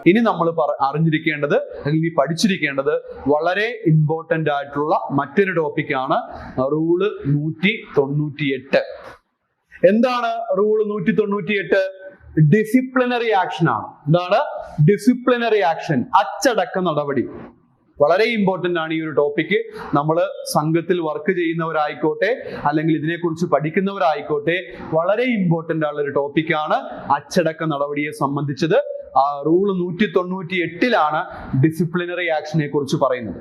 ഇനി നമ്മൾ അറിഞ്ഞിരിക്കേണ്ടത് അല്ലെങ്കിൽ പഠിച്ചിരിക്കേണ്ടത് വളരെ ഇമ്പോർട്ടന്റ് ആയിട്ടുള്ള മറ്റൊരു ടോപ്പിക്കാണ് റൂള് 198. എന്താണ് റൂള് 198? ഡിസിപ്ലിനറി ആക്ഷൻ ആണ്. എന്താണ് ഡിസിപ്ലിനറി ആക്ഷൻ? അച്ചടക്ക നടപടി. വളരെ ഇമ്പോർട്ടന്റ് ആണ് ഈ ഒരു ടോപ്പിക്ക്. നമ്മൾ സംഘത്തിൽ വർക്ക് ചെയ്യുന്നവരായിക്കോട്ടെ അല്ലെങ്കിൽ ഇതിനെക്കുറിച്ച് പഠിക്കുന്നവരായിക്കോട്ടെ, വളരെ ഇമ്പോർട്ടന്റ് ആയിട്ടുള്ള ഒരു ടോപ്പിക്കാണ് അച്ചടക്ക നടപടിയെ സംബന്ധിച്ചത്. റൂൾ 198 ഡിസിപ്ലിനറി ആക്ഷനെ കുറിച്ച് പറയുന്നത്.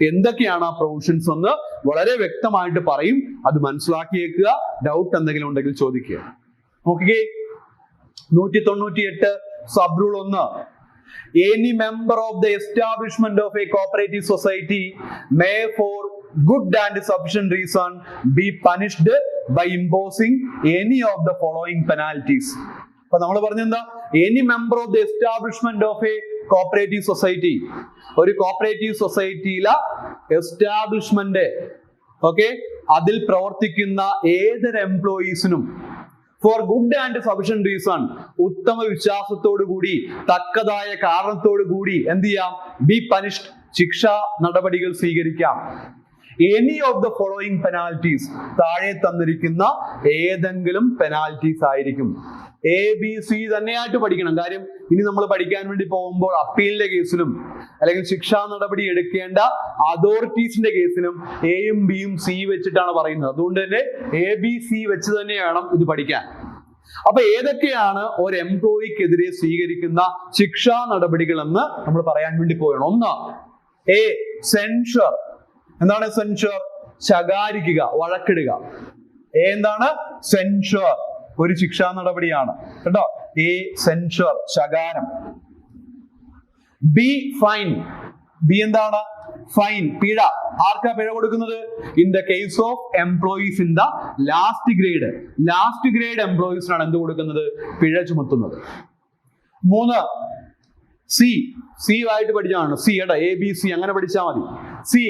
എന്തൊക്കെയാണ് ആ പ്രൊവിഷൻസ് എന്ന് വളരെ വ്യക്തമായിട്ട് പറയും. അത് മനസ്സിലാക്കിയേക്കുക. ഡൗട്ട് എന്തെങ്കിലും ഉണ്ടെങ്കിൽ ചോദിക്കുക. നോക്കിക്കേ, 198 sub rule 1. Any member of the establishment of a cooperative society may for good and sufficient reason be punished by imposing any of the following penalties. അപ്പൊ നമ്മൾ പറഞ്ഞെന്താ? Any member of the establishment of a cooperative society, ഒരു cooperative സൊസൈറ്റിയിലെ establishment, okay, അതിൽ പ്രവർത്തിക്കുന്ന ഏതൊരു എംപ്ലോയീസിനും for good and sufficient reason, ഉത്തമ വിശ്വാസത്തോടു കൂടി തക്കതായ കാരണത്തോടു കൂടി എന്ത് ചെയ്യാം? ബി പനിഷ്ഡ്, ശിക്ഷാ നടപടികൾ സ്വീകരിക്കാം. Any of the following penalties, താഴെ തന്നിരിക്കുന്ന ഏതെങ്കിലും പെനാൽറ്റീസ് ആയിരിക്കും. ABC തന്നെയായിട്ട് പഠിക്കണം. കാര്യം ഇനി നമ്മൾ പഠിക്കാൻ വേണ്ടി പോകുമ്പോൾ അപ്പീലിന്റെ കേസിലും അല്ലെങ്കിൽ ശിക്ഷാ നടപടി എടുക്കേണ്ട അതോറിറ്റീസിന്റെ കേസിലും എയും ബിയും സി വെച്ചിട്ടാണ് പറയുന്നത്. അതുകൊണ്ട് തന്നെ ABC വെച്ച് തന്നെ വേണം ഇത് പഠിക്കാൻ. അപ്പൊ ഏതൊക്കെയാണ് ഒരു എംപ്ലോയിക്കെതിരെ സ്വീകരിക്കുന്ന ശിക്ഷാ നടപടികൾ എന്ന് നമ്മൾ പറയാൻ വേണ്ടി പോകണം. 1, എ സെൻഷർ. എന്താണ് സെൻഷർ? ശകാരിക്കുക, വഴക്കിടുക. എന്താണ് സെൻഷർ? ഒരു ശിക്ഷാ നടപടിയാണ് കേട്ടോ. എ സെൻഷർ, ശകാരം. B fine. ബി എന്താണ്? ഫൈൻ, പിഴ. ആർക്കാ പിഴ കൊടുക്കുന്നത്? In the case of employees in the last grade. Last grade എംപ്ലോയീസിനാണ് എന്ത് കൊടുക്കുന്നത്? പിഴ ചുമത്തുന്നത്. 3, സി. സി ആയിട്ട് പഠിച്ചാണ്. സി കേട്ടോ, ABC അങ്ങനെ പഠിച്ചാൽ മതി. C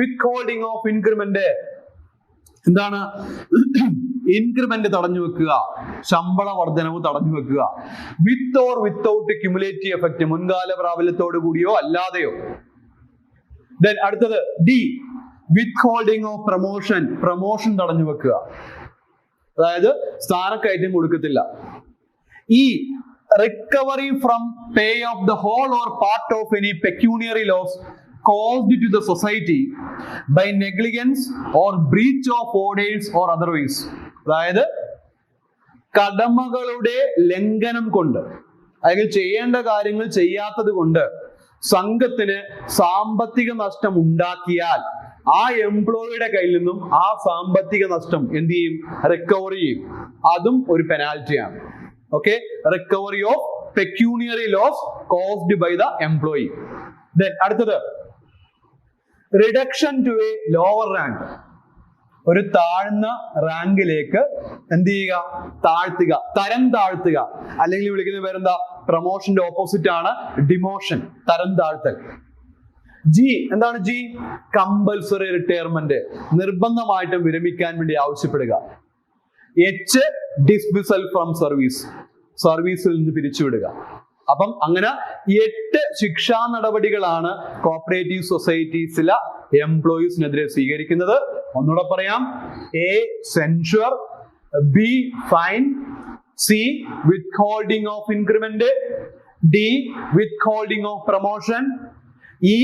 withholding of increment. എന്താണ്? ഇൻക്രിമെന്റ് തടഞ്ഞു വെക്കുക, ശമ്പള വർധനവ് തടഞ്ഞു വെക്കുക. With or without cumulative effect, മുൻകാല പ്രാബല്യത്തോടു കൂടിയോ അല്ലാതെയോ. ദെൻ അടുത്തത് D, withholding of promotion. Promotion തടഞ്ഞു വെക്കുക, അതായത് സ്ഥാനക്കയറ്റം കൊടുക്കത്തില്ല. E, recovery from pay of the whole or part of any pecuniary loss caused to the society by negligence or breach of orders or otherwise. അതായത് കടമകളുടെ ലംഘനം കൊണ്ട് അല്ലെങ്കിൽ ചെയ്യേണ്ട കാര്യങ്ങൾ ചെയ്യാത്തത് കൊണ്ട് സംഘത്തിന് സാമ്പത്തിക നഷ്ടം ഉണ്ടാക്കിയാൽ ആ എംപ്ലോയിയുടെ കയ്യിൽ നിന്നും ആ സാമ്പത്തിക നഷ്ടം എന്ത് ചെയ്യും? റിക്കവറി ചെയ്യും. അതും ഒരു പെനാൽറ്റിയാണ്. Okay, recovery of pecuniary loss caused by the employee. Then അടുത്തത് reduction to a lower rank. ഒരു താഴ്ന്ന റാങ്കിലേക്ക് എന്ത് ചെയ്യുക? താഴ്ത്തുക, തരം താഴ്ത്തുക. അല്ലെങ്കിൽ വിളിക്കുന്ന പേരെന്താ? പ്രൊമോഷന്റെ ഓപ്പോസിറ്റ് ആണ് ഡിമോഷൻ, തരം താഴ്ത്തൽ. ജി എന്താണ്? ജി കമ്പൽസറി റിട്ടയർമെന്റ്, നിർബന്ധമായിട്ടും വിരമിക്കാൻ വേണ്ടി ആവശ്യപ്പെടുക. എച്ച് ഡിസ്മിസൽ ഫ്രം സർവീസ്, സർവീസിൽ നിന്ന് പിരിച്ചുവിടുക. അപ്പം അങ്ങനെ 8 ശിക്ഷാ നടപടികളാണ് കോപ്പറേറ്റീവ് സൊസൈറ്റീസിലെ എംപ്ലോയീസിനെതിരെ സ്വീകരിക്കുന്നത്. ഒന്നുകൂടെ പറയാം. A censure, B fine, C withholding of increment, D withholding of promotion, E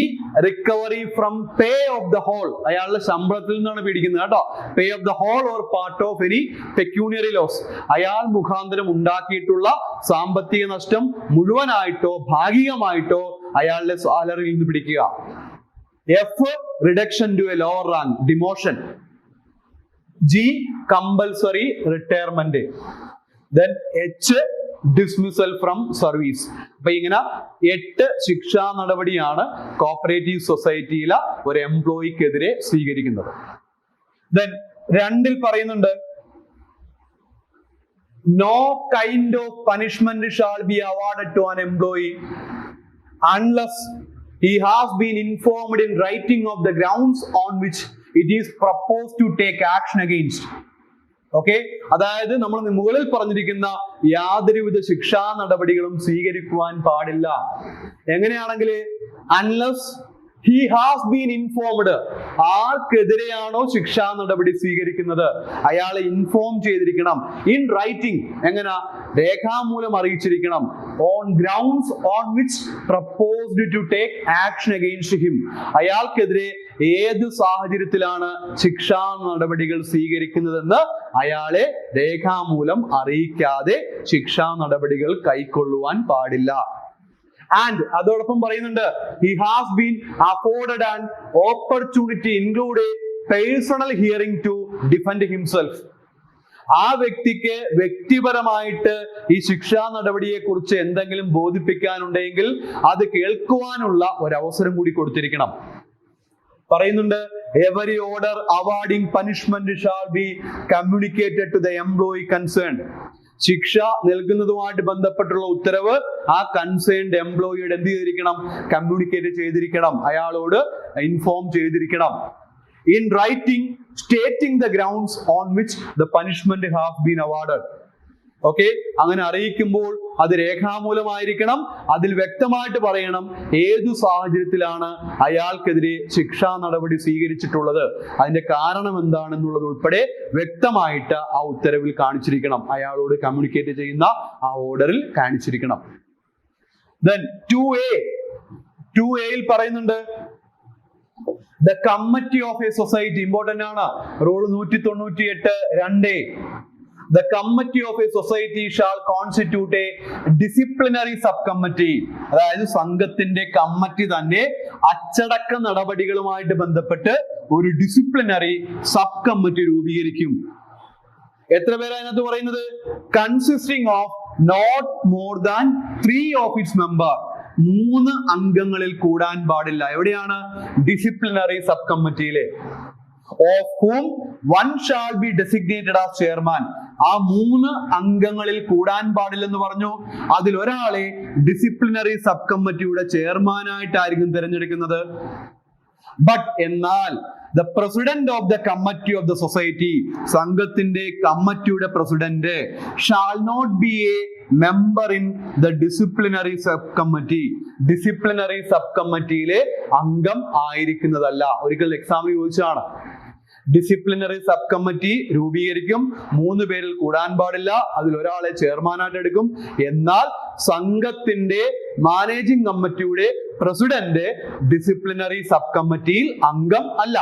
recovery from pay of the whole, അയാളുടെ ശമ്പളത്തിൽ നിന്നാണ് പിടിക്കുന്നത് കേട്ടോ. Pay of the whole or part of any pecuniary loss, അയാൾ മുഖാന്തരം ഉണ്ടാക്കിയിട്ടുള്ള സാമ്പത്തിക നഷ്ടം മുഴുവനായിട്ടോ ഭാഗികമായിട്ടോ അയാളുടെ സാലറിയിൽ നിന്ന് പിടിക്കുക. F reduction to a lower rank, demotion. G compulsory retirement. Then H dismissal from service. അപ്പൊ ഇങ്ങനെ 8 ശിക്ഷാ നടപടിയാണ് കോപ്പറേറ്റീവ് സൊസൈറ്റിയിലെ ഒരു എംപ്ലോയിക്കെതിരെ സ്വീകരിക്കുന്നത്. ദെൻ 2 പറയുന്നുണ്ട്, no kind of punishment shall be awarded to an employee unless he has been informed in writing of the grounds on which it is proposed to take action against. Okay, അതായത് നമ്മൾ മുകളിൽ പറഞ്ഞിരിക്കുന്ന യാതൊരുവിധ ശിക്ഷാ നടപടികളും സ്വീകരിക്കുവാൻ പാടില്ല. എങ്ങനെയാണെങ്കിൽ unless he has been informed, ആർക്കെതിരെയാണോ ശിക്ഷാ നടപടി സ്വീകരിക്കുന്നത് അയാളെ ഇൻഫോം ചെയ്തിരിക്കണം. ഇൻ റൈറ്റിംഗ്, എങ്ങനെ, രേഖാമൂലം അറിയിച്ചിരിക്കണം. On grounds on which proposed to take action against him, അയാൾക്കെതിരെ ഏത് സാഹചര്യത്തിലാണ് ശിക്ഷാ നടപടികൾ സ്വീകരിക്കുന്നതെന്ന് അയാളെ രേഖാമൂലം അറിയിക്കാതെ ശിക്ഷാ നടപടികൾ കൈക്കൊള്ളുവാൻ പാടില്ല. And അതോടൊപ്പം പറയുന്നുണ്ട്, he has been afforded an opportunity include a personal hearing to defend himself. ആ വ്യക്തിക്ക് വ്യക്തിപരമായിട്ട് ഈ ശിക്ഷാ നടപടിയെ കുറിച്ച് എന്തെങ്കിലും ബോധിപ്പിക്കാനുണ്ടെങ്കിൽ അത് കേൾക്കുവാനുള്ള ഒരവസരം കൂടി കൊടുത്തിരിക്കണം. പറയുന്നുണ്ട്, every order awarding punishment shall be communicated to the employee concerned. ശിക്ഷ നൽകുന്നതുമായിട്ട് ബന്ധപ്പെട്ടുള്ള ഉത്തരവ് ആ കൺസേൺഡ് എംപ്ലോയിയുടെ എന്ത് ചെയ്തിരിക്കണം, കമ്മ്യൂണിക്കേറ്റ് ചെയ്തിരിക്കണം, അയാളോട് ഇൻഫോം ചെയ്തിരിക്കണം. In writing stating the grounds on which the punishment have been awarded. Okay, അങ്ങനെ അറിയിക്കുമ്പോൾ അത് രേഖാമൂലമായിരിക്കണം. അതിൽ വ്യക്തമായിട്ട് പറയണം ഏതു സാഹചര്യത്തിലാണ് അയാൾക്കെതിരെ ശിക്ഷാ നടപടി സ്വീകരിച്ചിട്ടുള്ളത്, അതിന്റെ കാരണം എന്താണെന്നുള്ളത് ഉൾപ്പെടെ വ്യക്തമായിട്ട് ആ ഉത്തരവിൽ കാണിച്ചിരിക്കണം, അയാളോട് കമ്മ്യൂണിക്കേറ്റ് ചെയ്യുന്ന ആ ഓർഡറിൽ കാണിച്ചിരിക്കണം. Then 2A യിൽ പറയുന്നുണ്ട്, the committee of a society, important ആണ്, rule 198 2A. The committee of a society shall constitute a disciplinary subcommittee. അതായത് സംഘത്തിന്റെ കമ്മിറ്റി തന്നെ അച്ചടക്ക നടപടികളുമായിട്ട് ബന്ധപ്പെട്ട് ഒരു ഡിസിപ്ലിനറി സബ് കമ്മിറ്റി രൂപീകരിക്കും. എത്ര പേരാണ് അതിനകത്ത് പറയുന്നത്? Consisting of not more than 3 of its members. 3 അംഗങ്ങളിൽ കൂടാൻ പാടില്ല. എവിടെയാണ്? ഡിസിപ്ലിനറി സബ് കമ്മിറ്റിയിലെ. Of whom one shall be designated as chairman. ആ 3 അംഗങ്ങളിൽ കൂടാൻ പാടില്ലെന്ന് പറഞ്ഞു. അതിൽ ഒരാളെ ഡിസിപ്ലിനറി സബ് കമ്മിറ്റിയുടെ ചെയർമാനായിട്ടായിരിക്കും തിരഞ്ഞെടുക്കുന്നത്. ബട്ട് എന്നാൽ the president of the committee of the society, സംഘത്തിന്റെ കമ്മിറ്റിയുടെ president, shall not be a member in the disciplinary subcommittee. Disciplinary sub കമ്മിറ്റിയിലെ അംഗം ആയിരിക്കുന്നതല്ല. ഒരിക്കൽ എക്സാമിന് ചോദിച്ചതാണ്. ഡിസിപ്ലിനറി സബ് കമ്മിറ്റി രൂപീകരിക്കും, 3 പേരിൽ കൂടാൻ പാടില്ല, അതിൽ ഒരാളെ ചെയർമാനായിട്ട് എടുക്കും. എന്നാൽ സംഘത്തിന്റെ മാനേജിംഗ് കമ്മിറ്റിയുടെ പ്രസിഡന്റ് ഡിസിപ്ലിനറി സബ് കമ്മിറ്റിയിൽ അംഗം അല്ല.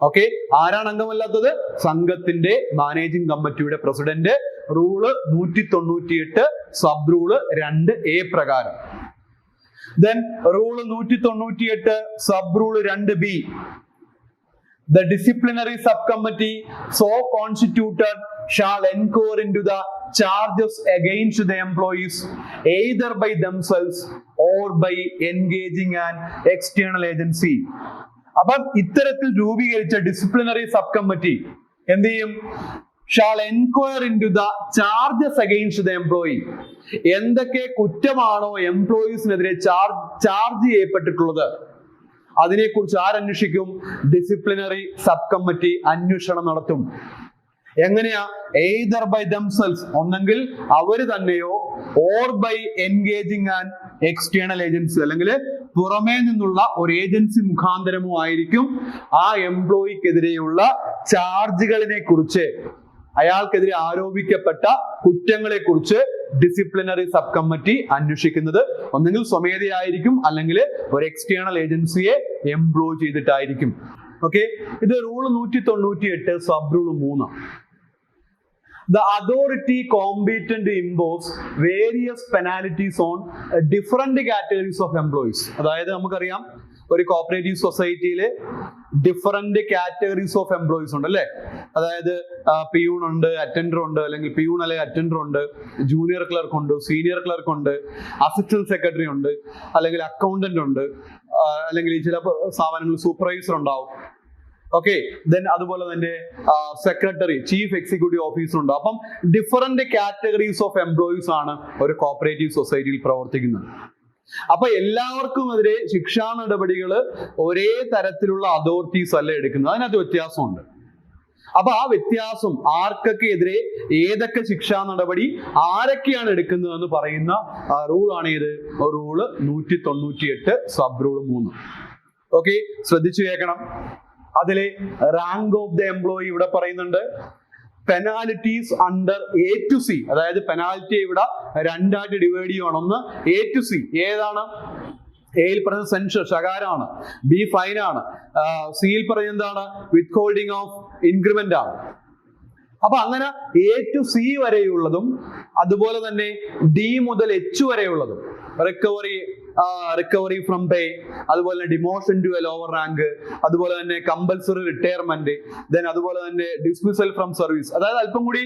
ഓക്കെ, ആരാണ് അംഗമല്ലാത്തത്? സംഘത്തിന്റെ മാനേജിംഗ് കമ്മിറ്റിയുടെ president. Rule 198 sub rule 2A പ്രകാരം. Then rule 198 sub rule 2B. The disciplinary subcommittee so constituted shall inquire into the charges against the employees either by themselves or by engaging an external agency. അപ്പം ഇത്തരത്തിൽ രൂപീകരിച്ച disciplinary sub committee എന്ത് ചെയ്യും? shall inquire into the charges against the employee. എന്തൊക്കെ കുറ്റമാണോ എംപ്ലോയീസിനെതിരെ charge ചെയ്യപ്പെട്ടിട്ടുള്ളത് അതിനെക്കുറിച്ച് ആരന്വേഷിക്കും? Disciplinary sub committee അന്വേഷണം നടത്തും. എങ്ങനെയാ? എയ്തർ ബൈ ദംസെൽസ്, ഒന്നെങ്കിൽ അവര് തന്നെയോ, or by engaging an external agency, അല്ലെങ്കിൽ പുറമേ നിന്നുള്ള ഒരു ഏജൻസി മുഖാന്തരമോ ആയിരിക്കും ആ എംപ്ലോയിക്കെതിരെയുള്ള ചാർജുകളിനെ കുറിച്ച്, അയാൾക്കെതിരെ ആരോപിക്കപ്പെട്ട കുറ്റങ്ങളെ കുറിച്ച് ഡിസിപ്ലിനറി സബ് കമ്മിറ്റി അന്വേഷിക്കുന്നത്. ഒന്നെങ്കിൽ സ്വമേധയായിരിക്കും, അല്ലെങ്കിൽ ഒരു എക്സ്റ്റേണൽ ഏജൻസിയെ എംപ്ലോയ് ചെയ്തിട്ടായിരിക്കും. ഓക്കെ, ഇത് rule 198 sub rule 3. The authority competent to impose various penalties on different categories of employees. അതായത് നമുക്കറിയാം, ഒരു കോപ്പറേറ്റീവ് സൊസൈറ്റിയില് ഡിഫറെന്റ് കാറ്റഗറീസ് ഓഫ് എംപ്ലോയീസ് ഉണ്ട് അല്ലെ. അതായത് പിയൂൺ ഉണ്ട്, അറ്റൻഡർ ഉണ്ട്, അല്ലെങ്കിൽ പിയൂൺ അല്ലെങ്കിൽ അറ്റൻഡർ ഉണ്ട്, ജൂനിയർ ക്ലർക്ക് ഉണ്ട്, സീനിയർ ക്ലർക്ക് ഉണ്ട്, അസിസ്റ്റന്റ് സെക്രട്ടറി ഉണ്ട്, അല്ലെങ്കിൽ അക്കൗണ്ടന്റ് ഉണ്ട്, അല്ലെങ്കിൽ ചില സ്ഥാപനങ്ങളിൽ സൂപ്പർവൈസർ ഉണ്ടാവും. ഓക്കെ, ദെൻ അതുപോലെ തന്നെ സെക്രട്ടറി, ചീഫ് എക്സിക്യൂട്ടീവ് ഓഫീസർ ഉണ്ട്. അപ്പം ഡിഫറെന്റ് കാറ്റഗറീസ് ഓഫ് എംപ്ലോയീസ് ആണ് ഒരു കോപ്പറേറ്റീവ് സൊസൈറ്റിയിൽ പ്രവർത്തിക്കുന്നത്. അപ്പൊ എല്ലാവർക്കും എതിരെ ശിക്ഷാ നടപടികൾ ഒരേ തരത്തിലുള്ള അതോറിറ്റീസ് അല്ല എടുക്കുന്നത്, അതിനകത്ത് വ്യത്യാസമുണ്ട്. അപ്പൊ ആ വ്യത്യാസം ആർക്കൊക്കെ എതിരെ ഏതൊക്കെ ശിക്ഷാ നടപടി ആരൊക്കെയാണ് എടുക്കുന്നതെന്ന് പറയുന്ന റൂളാണ് ഏത്? Rule 198 sub rule 3. ഓക്കെ, ശ്രദ്ധിച്ചു കേൾക്കണം. അതിലെ റാങ്ക് ഓഫ് ദ എംപ്ലോയി ഇവിടെ പറയുന്നുണ്ട്. Penalties under A to C, അതായത് പെനാൽറ്റി ഇവിടെ രണ്ടായിട്ട് ഡിവൈഡ് ചെയ്യണം. ഒന്ന് A to C, ഏതാണ്? എയിൽ പറയുന്നത് സെൻഷർ, ശകാരമാണ്. ബി ഫൈൻ ആണ്. സിയിൽ പറയുന്നത് എന്താണ്? വിത്ത് ഹോൾഡിംഗ് ഓഫ് ഇൻക്രിമെന്റ് ആണ്. അപ്പൊ അങ്ങനെ A to C വരെയുള്ളതും അതുപോലെ തന്നെ D മുതൽ H വരെയുള്ളതും റിക്കവറി ഫ്രം പേ, അതുപോലെ തന്നെ demotion to a lower rank, അതുപോലെ തന്നെ കമ്പൽസറി റിട്ടയർമെന്റ്, ദെൻ അതുപോലെ തന്നെ ഡിസ്മിസൽ ഫ്രം സർവീസ്, അതായത് അല്പം കൂടി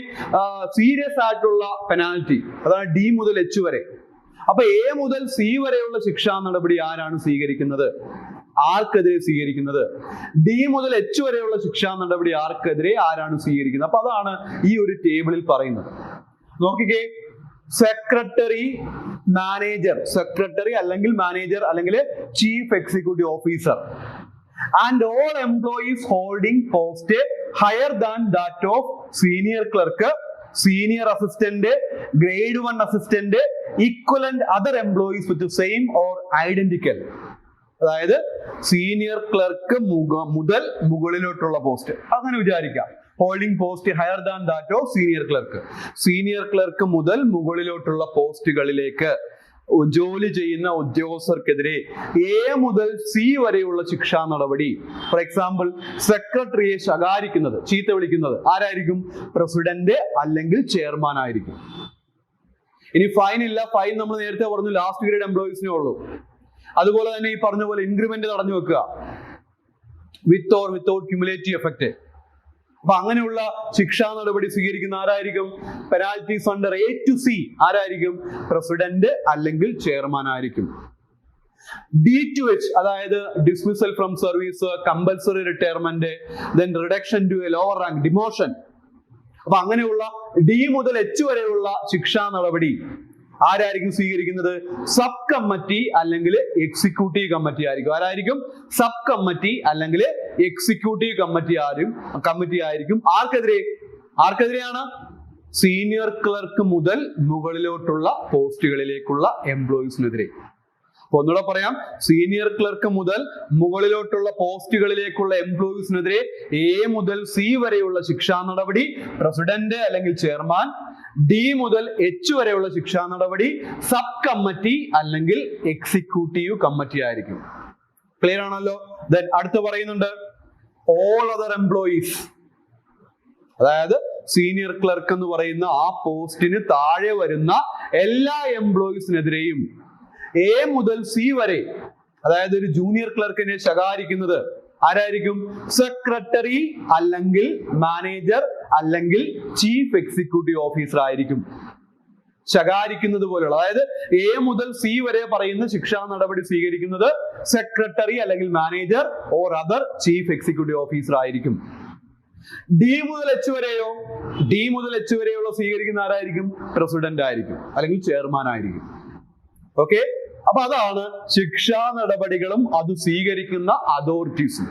സീരിയസ് ആയിട്ടുള്ള പെനാൽറ്റി, അതാണ് D മുതൽ H വരെ. അപ്പൊ A മുതൽ C വരെയുള്ള ശിക്ഷാ നടപടി ആരാണ് സ്വീകരിക്കുന്നത്? ആർക്കെതിരെ സ്വീകരിക്കുന്നത്? D മുതൽ H വരെയുള്ള ശിക്ഷാ നടപടി ആർക്കെതിരെ ആരാണ് സ്വീകരിക്കുന്നത്? അപ്പൊ അതാണ് ഈ ഒരു ടേബിളിൽ പറയുന്നത്. നോക്കിക്കേ, സെക്രട്ടറി, മാനേജർ, സെക്രട്ടറി അല്ലെങ്കിൽ മാനേജർ അല്ലെങ്കിൽ chief executive officer and all employees holding post higher than that of senior clerk, senior assistant, grade 1 assistant, equivalent other employees with same or identical. അതായത് സീനിയർ ക്ലർക്ക് മുതൽ മുകളിലോട്ടുള്ള post, അങ്ങനെ വിചാരിക്കാം. Holding post higher than that of senior clerk, senior clerk മുതൽ മുകളിലോട്ടുള്ള പോസ്റ്റുകളിലേക്ക് ജോലി ചെയ്യുന്ന ഉദ്യോഗസ്ഥർക്കെതിരെ A മുതൽ C വരെയുള്ള ശിക്ഷാ നടപടി. ഫോർ എക്സാമ്പിൾ, സെക്രട്ടറിയെ ശകാരിക്കുന്നത്, ചീത്ത വിളിക്കുന്നത് ആരായിരിക്കും? പ്രസിഡന്റ് അല്ലെങ്കിൽ ചെയർമാൻ ആയിരിക്കും. ഇനി ഫൈൻ ഇല്ല, ഫൈൻ നമ്മൾ നേരത്തെ പറഞ്ഞു ലാസ്റ്റ് ഗ്രേഡ് എംപ്ലോയീസിനേ ഉള്ളൂ. അതുപോലെ തന്നെ ഈ പറഞ്ഞ പോലെ ഇൻക്രിമെന്റ് തടഞ്ഞു വെക്കുക, with or without cumulative effect. അപ്പൊ അങ്ങനെയുള്ള ശിക്ഷാ നടപടി സ്വീകരിക്കുന്ന ആരായിരിക്കും? Penalties under A to C ആരായിരിക്കും? പ്രസിഡന്റ് അല്ലെങ്കിൽ ചെയർമാൻ ആയിരിക്കും. D to H, അതായത് dismissal from service, compulsory retirement, then reduction to a lower rank, demotion. അപ്പൊ അങ്ങനെയുള്ള D മുതൽ H വരെയുള്ള ശിക്ഷാ നടപടി ആരായിരിക്കും സ്വീകരിക്കുന്നത്? സബ് കമ്മിറ്റി അല്ലെങ്കിൽ എക്സിക്യൂട്ടീവ് കമ്മിറ്റി ആയിരിക്കും. ആരായിരിക്കും? സബ് കമ്മിറ്റി അല്ലെങ്കിൽ എക്സിക്യൂട്ടീവ് കമ്മിറ്റി ആയിരിക്കും. ആർക്കെതിരെയാണ്? സീനിയർ ക്ലർക്ക് മുതൽ മുകളിലോട്ടുള്ള പോസ്റ്റുകളിലേക്കുള്ള എംപ്ലോയീസിനെതിരെ. ഒന്നുകൂടെ പറയാം, സീനിയർ ക്ലർക്ക് മുതൽ മുകളിലോട്ടുള്ള പോസ്റ്റുകളിലേക്കുള്ള എംപ്ലോയീസിനെതിരെ A മുതൽ C വരെയുള്ള ശിക്ഷാ നടപടി പ്രസിഡന്റ് അല്ലെങ്കിൽ ചെയർമാൻ, D മുതൽ H വരെയുള്ള ശിക്ഷാ നടപടി സബ് കമ്മിറ്റി അല്ലെങ്കിൽ എക്സിക്യൂട്ടീവ് കമ്മിറ്റി ആയിരിക്കും. ക്ലിയർ ആണല്ലോ? ദെൻ അടുത്ത് പറയുന്നുണ്ട് ഓൾ അതർ എംപ്ലോയീസ്, അതായത് സീനിയർ ക്ലർക്ക് എന്ന് പറയുന്ന ആ പോസ്റ്റിന് താഴെ വരുന്ന എല്ലാ എംപ്ലോയീസിനെതിരെയും A മുതൽ C വരെ, അതായത് ഒരു ജൂനിയർ ക്ലർക്കിനെ ശകാരിക്കുന്നത് ആരായിരിക്കും? സെക്രട്ടറി അല്ലെങ്കിൽ മാനേജർ അല്ലെങ്കിൽ ചീഫ് എക്സിക്യൂട്ടീവ് ഓഫീസർ ആയിരിക്കും. ശകാരിക്കുന്നത് പോലെയുള്ള, അതായത് A മുതൽ C വരെ പറയുന്ന ശിക്ഷാ നടപടി സ്വീകരിക്കുന്നത് സെക്രട്ടറി അല്ലെങ്കിൽ manager or other chief executive officer ആയിരിക്കും. D മുതൽ H വരെയോ? D മുതൽ H വരെയുള്ള സ്വീകരിക്കുന്ന ആരായിരിക്കും? പ്രസിഡന്റ് ആയിരിക്കും അല്ലെങ്കിൽ ചെയർമാൻ ആയിരിക്കും. ഓക്കെ, അപ്പൊ അതാണ് ശിക്ഷാ നടപടികളും അത് സ്വീകരിക്കുന്ന അതോറിറ്റീസും.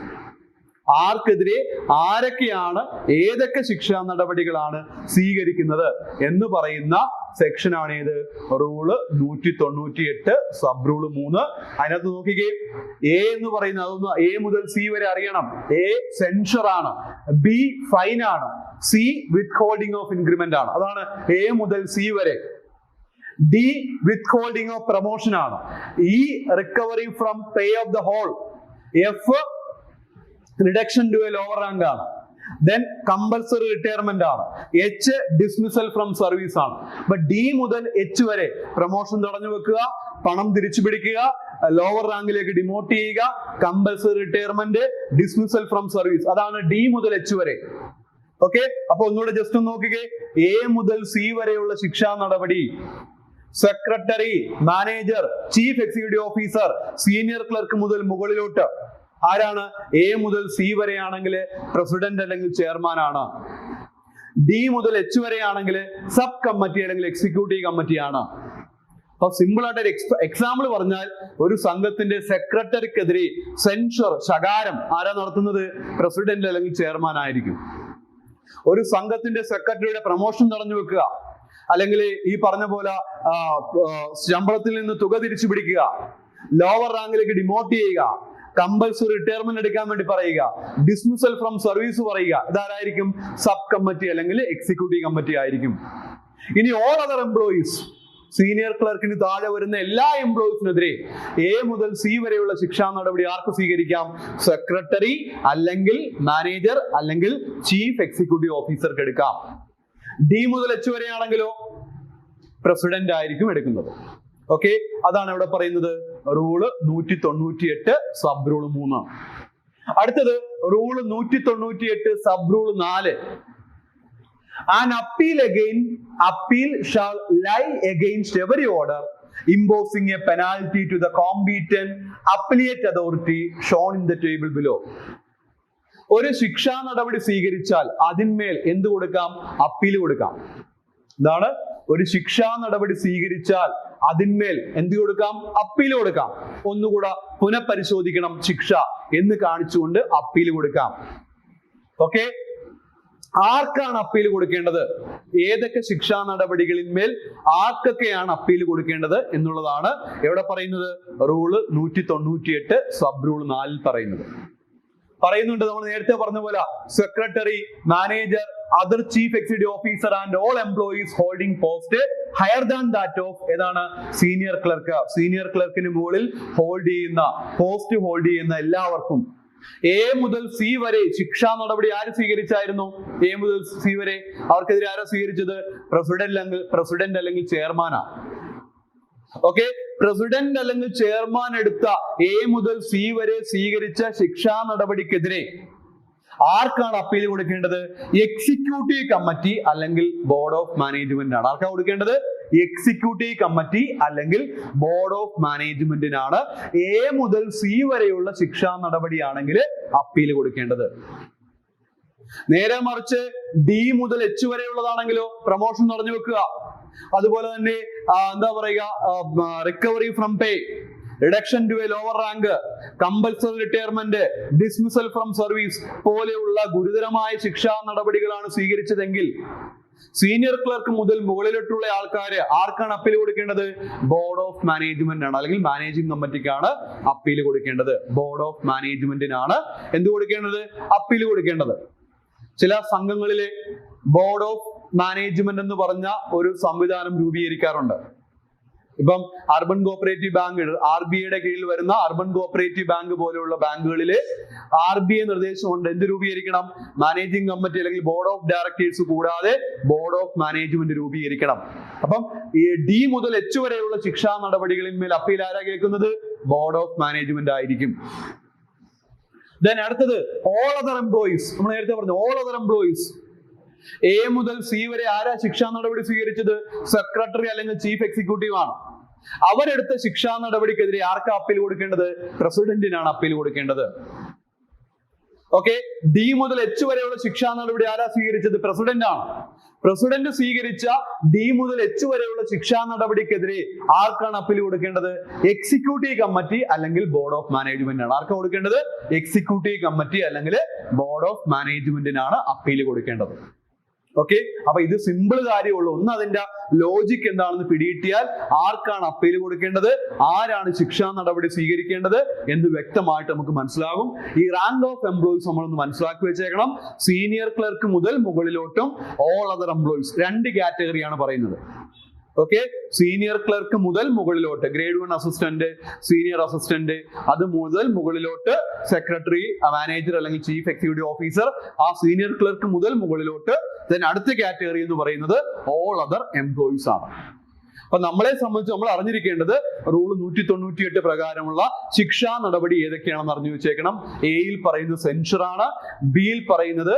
ആർക്കെതിരെ ആരൊക്കെയാണ് ഏതൊക്കെ ശിക്ഷാ നടപടികളാണ് സ്വീകരിക്കുന്നത് എന്ന് പറയുന്ന സെക്ഷനാണ് ഏത്? Rule 198 sub rule 3. അതിനകത്ത് നോക്കിക്കേ, A എന്ന് പറയുന്ന അതൊന്ന് A മുതൽ C വരെ അറിയണം. A സെൻഷർ ആണ്, B ഫൈൻ ആണ്, C withholding of increment ആണ്. അതാണ് A മുതൽ C വരെ. D withholding of promotion ആണ്. E recovery from pay of the whole. F reduction to a lower rank ആണ്. ദെൻ കമ്പൽസറി റിട്ടയർമെന്റ് ആണ്. H dismissal from service ആണ്. അപ്പൊ D മുതൽ H വരെ പ്രൊമോഷൻ തടഞ്ഞു വെക്കുക, പണം തിരിച്ചു പിടിക്കുക, ലോവർ റാങ്കിലേക്ക് ഡിമോട്ട് ചെയ്യുക, compulsory retirement, dismissal from service, അതാണ് D മുതൽ H വരെ. ഓക്കെ, അപ്പൊ ഒന്നുകൂടെ ജസ്റ്റ് ഒന്ന് നോക്കിക്കേ, A മുതൽ C വരെയുള്ള ശിക്ഷാ നടപടി secretary, manager, chief executive officer, senior clerk മുതൽ മുകളിലോട്ട് ആരാണ്? A മുതൽ C വരെയാണെങ്കിൽ പ്രസിഡന്റ് അല്ലെങ്കിൽ ചെയർമാൻ ആണ്. D മുതൽ H വരെയാണെങ്കിൽ സബ് കമ്മിറ്റി അല്ലെങ്കിൽ എക്സിക്യൂട്ടീവ് കമ്മിറ്റി ആണ്. അപ്പൊ സിമ്പിൾ ആയിട്ട് ഒരു എക്സാമ്പിൾ പറഞ്ഞാൽ, ഒരു സംഘത്തിന്റെ സെക്രട്ടറിക്കെതിരെ സെൻഷർ, ശകാരം ആരാ നടത്തുന്നത്? പ്രസിഡന്റ് അല്ലെങ്കിൽ ചെയർമാൻ ആയിരിക്കും. ഒരു സംഘത്തിന്റെ സെക്രട്ടറിയുടെ പ്രൊമോഷൻ തടഞ്ഞു വെക്കുക, അല്ലെങ്കിൽ ഈ പറഞ്ഞ പോലെ ശമ്പളത്തിൽ നിന്ന് തുക തിരിച്ചു പിടിക്കുക, ലോവർ റാങ്കിലേക്ക് ഡിമോട്ട് ചെയ്യുക, കമ്പൽസറി റിട്ടയർമെന്റ് എടുക്കാൻ വേണ്ടി പറയുക, ഡിസ്മിസൽ ഫ്രം സർവീസ് പറയുക, ഇതാരായിരിക്കും? സബ് കമ്മിറ്റി അല്ലെങ്കിൽ എക്സിക്യൂട്ടീവ് കമ്മിറ്റി ആയിരിക്കും. ഇനി ഓൾ അതർ എംപ്ലോയീസ്, സീനിയർ ക്ലർക്കിന് താഴെ വരുന്ന എല്ലാ എംപ്ലോയീസിനെതിരെ A മുതൽ C വരെയുള്ള ശിക്ഷാ നടപടി ആർക്ക് സ്വീകരിക്കാം? സെക്രട്ടറി അല്ലെങ്കിൽ മാനേജർ അല്ലെങ്കിൽ ചീഫ് എക്സിക്യൂട്ടീവ് ഓഫീസർക്ക് എടുക്കാം. D മുതൽ H വരെയാണെങ്കിലോ പ്രസിഡന്റ് ആയിരിക്കും എടുക്കുന്നത്. ഓക്കെ, അതാണ് ഇവിടെ പറയുന്നത് റൂള് 198 സബ് റൂള് 3. അടുത്തത് rule 198 sub rule 4. An appeal shall lie against every order imposing a penalty to the competent appellate authority shown in the table below. ഒരു ശിക്ഷാ നടപടി സ്വീകരിച്ചാൽ അതിന്മേൽ എന്ത് കൊടുക്കാം? അപ്പീൽ കൊടുക്കാം. എന്താണ്? ഒരു ശിക്ഷാ നടപടി സ്വീകരിച്ചാൽ അതിന്മേൽ എന്ത് കൊടുക്കാം? അപ്പീൽ കൊടുക്കാം. ഒന്നുകൂടെ പുനഃപരിശോധിക്കണം ശിക്ഷ എന്ന് കാണിച്ചുകൊണ്ട് അപ്പീൽ കൊടുക്കാം. ഓക്കെ, ആർക്കാണ് അപ്പീൽ കൊടുക്കേണ്ടത്? ഏതൊക്കെ ശിക്ഷാ നടപടികളിന്മേൽ ആർക്കൊക്കെയാണ് അപ്പീൽ കൊടുക്കേണ്ടത് എന്നുള്ളതാണ് എവിടെ പറയുന്നത്? റൂള് 198 സബ് റൂൾ 4 പറയുന്നുണ്ട്. നമ്മൾ നേരത്തെ പറഞ്ഞ പോലെ secretary, manager, other chief executive officer and all employees holding post higher than that of ഏതാണ്? Senior clerk. സീനിയർ ക്ലർക്കിന് മുകളിൽ പോസ്റ്റ് ഹോൾഡ് ചെയ്യുന്ന എല്ലാവർക്കും A മുതൽ C വരെ ശിക്ഷാ നടപടി ആര് സ്വീകരിച്ചായിരുന്നു? A മുതൽ C വരെ അവർക്കെതിരെ ആരാ സ്വീകരിച്ചത്? പ്രസിഡന്റ് അല്ലെങ്കിൽ ചെയർമാനാ. ഓക്കെ, പ്രസിഡന്റ് അല്ലെങ്കിൽ ചെയർമാൻ എടുത്ത A മുതൽ C വരെ സ്വീകരിച്ച ശിക്ഷാ നടപടിക്കെതിരെ ആർക്കാണ് അപ്പീൽ കൊടുക്കേണ്ടത്? എക്സിക്യൂട്ടീവ് കമ്മിറ്റി അല്ലെങ്കിൽ ബോർഡ് ഓഫ് മാനേജ്മെന്റ് ആണ്. ആർക്കാണ് കൊടുക്കേണ്ടത്? എക്സിക്യൂട്ടീവ് കമ്മിറ്റി അല്ലെങ്കിൽ ബോർഡ് ഓഫ് മാനേജ്മെന്റിനാണ് A മുതൽ C വരെയുള്ള ശിക്ഷാ നടപടിയാണെങ്കിൽ അപ്പീൽ കൊടുക്കേണ്ടത്. നേരെ മറിച്ച് D മുതൽ H വരെയുള്ളതാണെങ്കിലോ പ്രൊമോഷൻ തടഞ്ഞു വെക്കുക, അതുപോലെ തന്നെ എന്താ പറയുക, recovery from pay, reduction to a lower rank, compulsory retirement, dismissal from service പോലെയുള്ള ഗുരുതരമായ ശിക്ഷാ നടപടികളാണ് സ്വീകരിച്ചതെങ്കിൽ സീനിയർ ക്ലർക്ക് മുതൽ മുകളിലോട്ടുള്ള ആൾക്കാര് ആർക്കാണ് അപ്പീൽ കൊടുക്കേണ്ടത്? ബോർഡ് ഓഫ് മാനേജ്മെന്റ് ആണ്, അല്ലെങ്കിൽ മാനേജിംഗ് കമ്മിറ്റിക്കാണ് അപ്പീൽ കൊടുക്കേണ്ടത്. ബോർഡ് ഓഫ് മാനേജ്മെന്റിനാണ് എന്ത് കൊടുക്കേണ്ടത്? അപ്പീൽ കൊടുക്കേണ്ടത്. ചില സംഘങ്ങളിലെ ബോർഡ് ഓഫ് മാനേജ്മെന്റ് എന്ന് പറഞ്ഞ ഒരു സംവിധാനം രൂപീകരിക്കാറുണ്ട്. ഇപ്പം അർബൻ കോപ്പറേറ്റീവ് ബാങ്ക്, RBIയുടെ കീഴിൽ വരുന്ന അർബൻ കോപ്പറേറ്റീവ് ബാങ്ക് പോലെയുള്ള ബാങ്കുകളില് RBI നിർദ്ദേശമുണ്ട് എന്ത് രൂപീകരിക്കണം? മാനേജിംഗ് കമ്മിറ്റി അല്ലെങ്കിൽ ബോർഡ് ഓഫ് ഡയറക്ടേഴ്സ് കൂടാതെ ബോർഡ് ഓഫ് മാനേജ്മെന്റ് രൂപീകരിക്കണം. അപ്പം ഈ D മുതൽ H വരെയുള്ള ശിക്ഷാ നടപടികളിന്മേൽ അപ്പീൽ ആരാ കേൾക്കുന്നത്? ബോർഡ് ഓഫ് മാനേജ്മെന്റ് ആയിരിക്കും. ദെൻ അടുത്തത് ഓൾ അതർ എംപ്ലോയീസ്. നമ്മൾ നേരത്തെ പറഞ്ഞു ഓൾ അതർ എംപ്ലോയീസ്. A മുതൽ C വരെ ആരാ ശിക്ഷാ നടപടി സ്വീകരിച്ചത്? സെക്രട്ടറി അല്ലെങ്കിൽ ചീഫ് എക്സിക്യൂട്ടീവ് ആണ്. അവരെടുത്ത ശിക്ഷാ നടപടിക്കെതിരെ ആർക്കാ അപ്പീൽ കൊടുക്കേണ്ടത്? പ്രസിഡന്റിനാണ് അപ്പീൽ കൊടുക്കേണ്ടത്. ഓക്കെ, D മുതൽ H വരെയുള്ള ശിക്ഷാ നടപടി ആരാ സ്വീകരിച്ചത്? പ്രസിഡന്റ് ആണ്. പ്രസിഡന്റ് സ്വീകരിച്ച D മുതൽ H വരെയുള്ള ശിക്ഷാ നടപടിക്കെതിരെ ആർക്കാണ് അപ്പീൽ കൊടുക്കേണ്ടത്? എക്സിക്യൂട്ടീവ് കമ്മിറ്റി അല്ലെങ്കിൽ ബോർഡ് ഓഫ് മാനേജ്മെന്റ് ആണ്. ആർക്കാ കൊടുക്കേണ്ടത്? എക്സിക്യൂട്ടീവ് കമ്മിറ്റി അല്ലെങ്കിൽ ബോർഡ് ഓഫ് മാനേജ്മെന്റിനാണ് അപ്പീൽ കൊടുക്കേണ്ടത്. ഓക്കെ, അപ്പൊ ഇത് സിമ്പിൾ കാര്യമുള്ളൂ. ഒന്ന് അതിന്റെ ലോജിക് എന്താണെന്ന് പിടികിട്ടിയാൽ ആർക്കാണ് അപ്പീൽ കൊടുക്കേണ്ടത്, ആരാണ് ശിക്ഷാ നടപടി സ്വീകരിക്കേണ്ടത് എന്ന് വ്യക്തമായിട്ട് നമുക്ക് മനസ്സിലാകും. ഈ റാങ്ക് ഓഫ് എംപ്ലോയീസ് നമ്മളൊന്ന് മനസ്സിലാക്കി വെച്ചേക്കണം. സീനിയർ ക്ലർക്ക് മുതൽ മുകളിലോട്ടും ഓൾ അതർ എംപ്ലോയീസ്, 2 കാറ്റഗറിയാണ് പറയുന്നത്. ഓക്കെ, സീനിയർ ക്ലർക്ക് മുതൽ മുകളിലോട്ട് ഗ്രേഡ് 1 അസിസ്റ്റന്റ്, സീനിയർ അസിസ്റ്റന്റ്, അത് മുതൽ മുകളിലോട്ട് സെക്രട്ടറി, മാനേജർ അല്ലെങ്കിൽ ചീഫ് എക്സിക്യൂട്ടീവ് ഓഫീസർ, ആ സീനിയർ ക്ലർക്ക് മുതൽ മുകളിലോട്ട്. ദെൻ അടുത്ത കാറ്റഗറി എന്ന് പറയുന്നത് ഓൾ അതർ എംപ്ലോയീസ് ആണ്. അപ്പൊ നമ്മളെ സംബന്ധിച്ച് നമ്മൾ അറിഞ്ഞിരിക്കേണ്ടത് റൂൾ 198 പ്രകാരമുള്ള ശിക്ഷാ നടപടി ഏതൊക്കെയാണെന്ന് അറിഞ്ഞു വെച്ചേക്കണം. എയിൽ പറയുന്നത് സെൻഷർ ആണ്, ബിയിൽ പറയുന്നത്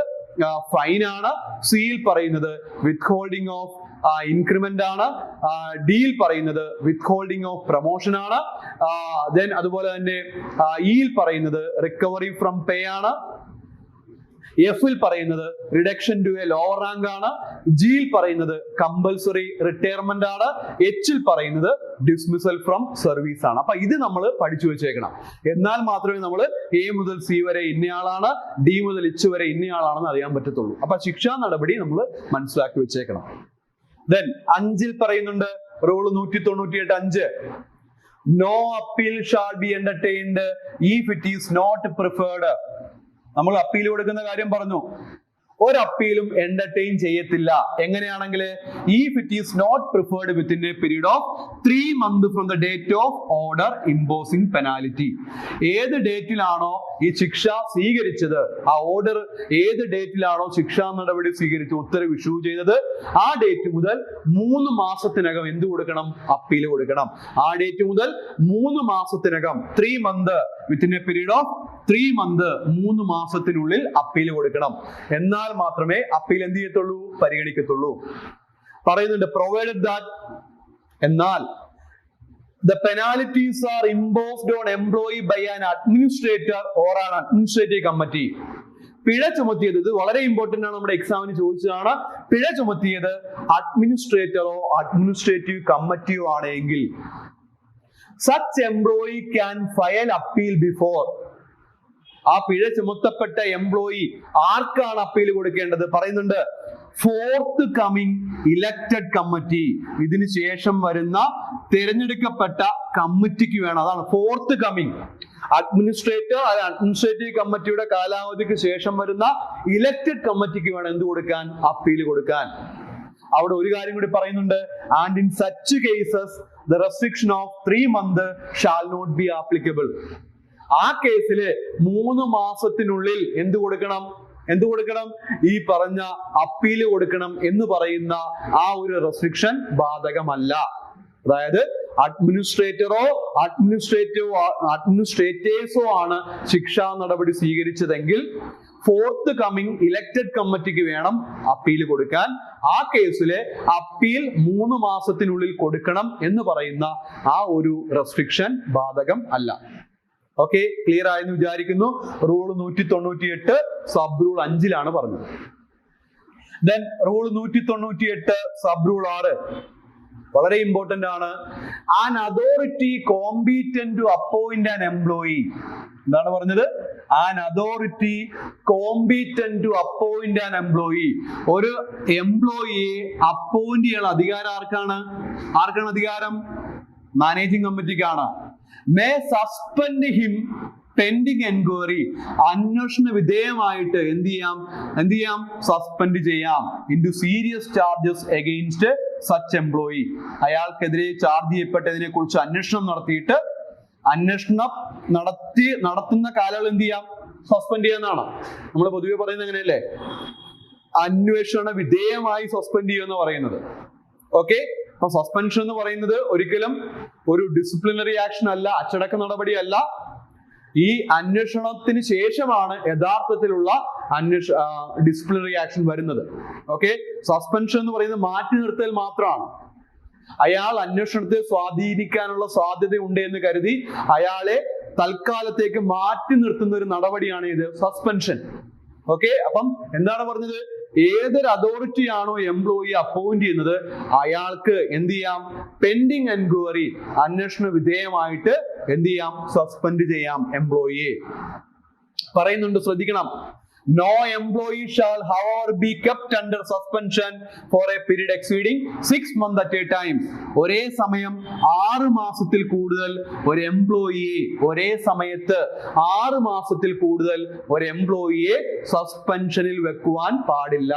ഫൈൻ ആണ്, സിയിൽ പറയുന്നത് വിത്ത് ഹോൾഡിംഗ് ഓഫ് ഇൻക്രിമെന്റ് ആണ്, ഡിയിൽ പറയുന്നത് വിത്ത് ഹോൾഡിംഗ് ഓഫ് പ്രൊമോഷൻ ആണ്, ദെൻ അതുപോലെ തന്നെ ഇയിൽ പറയുന്നത് റിക്കവറി ഫ്രം പേ ആണ്, എഫിൽ പറയുന്നത് reduction to a lower rank ആണ്, ജിയിൽ പറയുന്നത് കമ്പൽസറി റിട്ടയർമെന്റ് ആണ്, എച്ചിൽ പറയുന്നത് ഡിസ്മിസൽ ഫ്രം സർവീസ് ആണ്. അപ്പൊ ഇത് നമ്മൾ പഠിച്ചു വെച്ചേക്കണം. എന്നാൽ മാത്രമേ നമ്മൾ എ മുതൽ സി വരെ ഇന്നയാളാണ്, ഡി മുതൽ എച്ച് വരെ ഇന്നയാളാണെന്ന് അറിയാൻ പറ്റത്തുള്ളൂ. അപ്പൊ ശിക്ഷാ നടപടി നമ്മൾ മനസ്സിലാക്കി വെച്ചേക്കണം. ദെൻ 5ൽ പറയുന്നുണ്ട് rule 198 5, no appeal shall be entertained if it is not preferred. നമ്മൾ അപ്പീൽ കൊടുക്കുന്ന കാര്യം പറഞ്ഞു. ഒരു അപ്പീലും എന്റർടൈൻ ചെയ്യത്തില്ല. എങ്ങനെയാണെങ്കിൽ if it is not preferred within a period of 3 months from the date of order imposing penalty. ഏത് ഡേറ്റിലാണോ ഈ ശിക്ഷ സ്വീകരിച്ചത്, ആ ഓർഡർ ഏത് ഡേറ്റിലാണോ ശിക്ഷാ നടപടി സ്വീകരിച്ച് ഉത്തരവ് ഇഷ്യൂ ചെയ്തത്, ആ ഡേറ്റ് മുതൽ 3 മാസത്തിനകം എന്ത് കൊടുക്കണം? അപ്പീൽ കൊടുക്കണം. ആ ഡേറ്റ് മുതൽ 3 മാസത്തിനകം 3 months within a period of 3 months 3 മാസത്തിനുള്ളിൽ അപ്പീൽ കൊടുക്കണം. എന്നാൽ മാത്രമേ അപ്പീൽ എന്ത് ചെയ്യത്തുള്ളൂ? പരിഗണിക്കത്തുള്ളൂ. പറയുന്നുണ്ട് പ്രൊവൈഡഡ് ദാറ്റ്, എന്നാൽ the penalties are imposed on employee by an administrator or an administrative committee. പിഴ ചുമത്തിയത്, ഇത് വളരെ ഇമ്പോർട്ടന്റ് ആണ്, നമ്മുടെ എക്സാമിന് ചോദിച്ചതാണ്. പിഴ ചുമത്തിയത് അഡ്മിനിസ്ട്രേറ്ററോ അഡ്മിനിസ്ട്രേറ്റീവ് കമ്മിറ്റിയോ ആണെങ്കിൽ such employee can file appeal before. ആ പിഴ ചുമത്തപ്പെട്ട എംപ്ലോയി ആർക്കാണ് അപ്പീൽ കൊടുക്കേണ്ടത്? പറയുന്നുണ്ട് ഫോർത്ത് കമ്മിങ് ഇലക്റ്റഡ് കമ്മിറ്റി. ഇതിന് ശേഷം വരുന്ന തിരഞ്ഞെടുക്കപ്പെട്ട കമ്മിറ്റിക്ക് വേണം. അതാണ് ഫോർത്ത് കമ്മിങ്. അഡ്മിനിസ്ട്രേറ്റർ അഡ്മിനിസ്ട്രേറ്റീവ് കമ്മിറ്റിയുടെ കാലാവധിക്ക് ശേഷം വരുന്ന ഇലക്റ്റഡ് കമ്മിറ്റിക്ക് വേണം എന്ത് കൊടുക്കാൻ? അപ്പീൽ കൊടുക്കാൻ. അവിടെ ഒരു കാര്യം കൂടി പറയുന്നുണ്ട്, and in such cases the restriction of 3 months shall not be applicable. ആ കേസില് 3 മാസത്തിനുള്ളിൽ എന്ത് കൊടുക്കണം? ഈ പറഞ്ഞ അപ്പീൽ കൊടുക്കണം എന്ന് പറയുന്ന ആ ഒരു റെസ്ട്രിക്ഷൻ ബാധകമല്ല. അതായത് അഡ്മിനിസ്ട്രേറ്ററോ അഡ്മിനിസ്ട്രേറ്റേഴ്സോ ആണ് ശിക്ഷാ നടപടി സ്വീകരിച്ചതെങ്കിൽ ഫോർത്ത് കമ്മിങ് ഇലക്റ്റഡ് കമ്മിറ്റിക്ക് വേണം അപ്പീൽ കൊടുക്കാൻ. ആ കേസിലെ അപ്പീൽ 3 മാസത്തിനുള്ളിൽ കൊടുക്കണം എന്ന് പറയുന്ന ആ ഒരു റെസ്ട്രിക്ഷൻ ബാധകം അല്ല. ഓക്കെ, ക്ലിയർ ആയെന്ന് വിചാരിക്കുന്നു. റൂൾ 198 സബ് റൂൾ 5ലാണ് പറഞ്ഞത്. ദെൻ റൂൾ 198 സബ് റൂൾ 6 വളരെ ഇമ്പോർട്ടന്റ് ആണ്. An authority competent to appoint an employee. എന്താണ് പറഞ്ഞത്? An authority competent to appoint an employee. ഒരു എംപ്ലോയിയെ അപ്പോയിന്റ് ചെയ്യാനുള്ള അധികാരം ആർക്കാണ് അധികാരം? മാനേജിംഗ് കമ്മിറ്റിക്കാണ്. May suspend him pending enquiry. അന്വേഷണ വിധേയമായിട്ട് എന്ത് ചെയ്യാം? സസ്പെൻഡ് ചെയ്യാം. Into serious charges against such employee. അയാൾക്കെതിരെ ചാർജ് ചെയ്യപ്പെട്ടതിനെ കുറിച്ച് അന്വേഷണം നടത്തിയിട്ട് നടത്തുന്ന കാലയളവ് എന്ത് ചെയ്യാം? സസ്പെൻഡ് ചെയ്യാന്നാണ് നമ്മൾ പൊതുവെ പറയുന്നത്. അങ്ങനെയല്ലേ? അന്വേഷണ വിധേയമായി സസ്പെൻഡ് ചെയ്യുമെന്ന് പറയുന്നത്. ഓക്കെ, അപ്പൊ സസ്പെൻഷൻ എന്ന് പറയുന്നത് ഒരിക്കലും ഒരു ഡിസിപ്ലിനറി ആക്ഷൻ അല്ല, അച്ചടക്ക നടപടിയല്ല. ഈ അന്വേഷണത്തിന് ശേഷമാണ് യഥാർത്ഥത്തിലുള്ള ഡിസിപ്ലിനറി ആക്ഷൻ വരുന്നത്. ഓക്കെ, സസ്പെൻഷൻ എന്ന് പറയുന്നത് മാറ്റി നിർത്തൽ മാത്രമാണ്. അയാൾ അന്വേഷണത്തെ സ്വാധീനിക്കാനുള്ള സാധ്യത ഉണ്ട് എന്ന് കരുതി അയാളെ തൽക്കാലത്തേക്ക് മാറ്റി നിർത്തുന്ന ഒരു നടപടിയാണ് ഇത് സസ്പെൻഷൻ. ഓക്കെ, അപ്പം എന്താണ് പറഞ്ഞത്? ഏതൊരു അതോറിറ്റി ആണോ എംപ്ലോയി അപ്പോയിന്റ് ചെയ്യുന്നത് അയാൾക്ക് എന്ത് ചെയ്യാം? പെൻഡിങ് എൻക്വയറി, അന്വേഷണ വിധേയമായിട്ട് എന്ത് ചെയ്യാം? സസ്പെൻഡ് ചെയ്യാം എംപ്ലോയിയെ. പറയുന്നുണ്ട്, ശ്രദ്ധിക്കണം. No employee shall however be kept under suspension for a period exceeding 6 months at a time. ഒരേ സമയം 6 മാസത്തിൽ കൂടുതൽ ഒരു എംപ്ലോയിയെ, ഒരേ സമയത്ത് 6 മാസത്തിൽ കൂടുതൽ ഒരു എംപ്ലോയിയെ സസ്പെൻഷനിൽ വെക്കുവാൻ പാടില്ല.